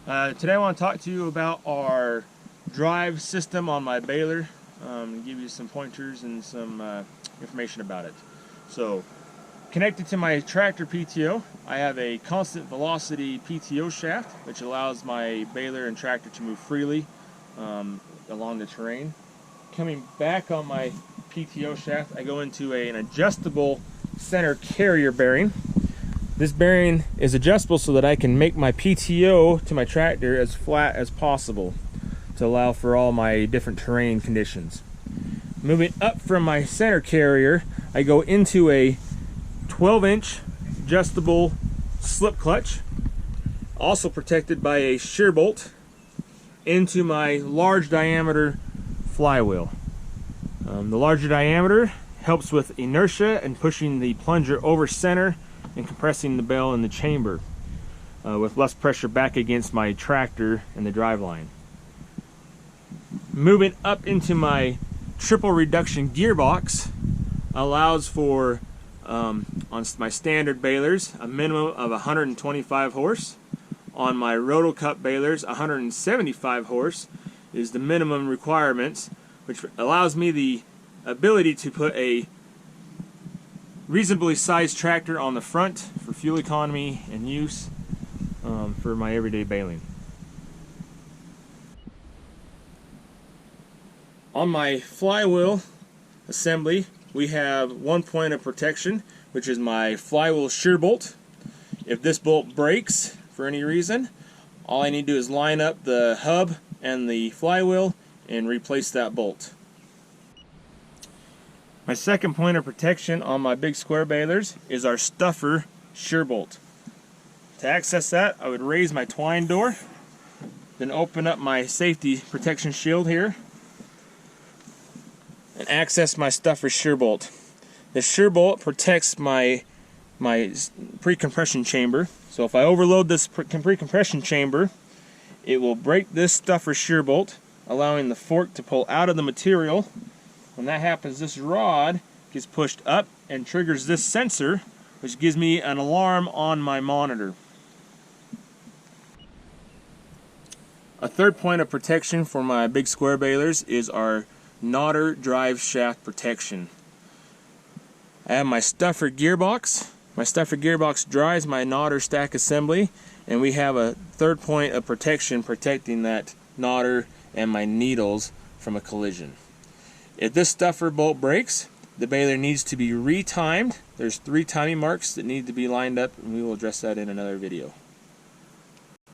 Today I want to talk to you about our drive system on my baler, give you some pointers and some information about it. So, connected to my tractor PTO, I have a constant velocity PTO shaft, which allows my baler and tractor to move freely along the terrain. Coming back on my PTO shaft, I go into an adjustable center carrier bearing. This bearing is adjustable so that I can make my PTO to my tractor as flat as possible to allow for all my different terrain conditions. Moving up from my center carrier, I go into a 12-inch adjustable slip clutch, also protected by a shear bolt, into my large diameter flywheel. The larger diameter helps with inertia and pushing the plunger over center and compressing the bell in the chamber with less pressure back against my tractor and the driveline. Moving up into my triple reduction gearbox allows for, on my standard balers, a minimum of 125 horse. On my Rotocup balers, 175 horse is the minimum requirements, which allows me the ability to put a reasonably sized tractor on the front for fuel economy and use for my everyday baling. On my flywheel assembly, we have one point of protection, which is my flywheel shear bolt. If this bolt breaks for any reason, all I need to do is line up the hub and the flywheel and replace that bolt. My second point of protection on my big square balers is our stuffer shear bolt. To access that, I would raise my twine door, then open up my safety protection shield here, and access my stuffer shear bolt. The shear bolt protects my pre-compression chamber. So if I overload this pre-compression chamber, it will break this stuffer shear bolt, allowing the fork to pull out of the material. When that happens, this rod gets pushed up and triggers this sensor, which gives me an alarm on my monitor. A third point of protection for my big square balers is our Knotter drive shaft protection. I have my stuffer gearbox. My stuffer gearbox drives my Knotter stack assembly, and we have a third point of protection protecting that Knotter and my needles from a collision. If this stuffer bolt breaks, the baler needs to be retimed. There's 3 timing marks that need to be lined up, and we will address that in another video.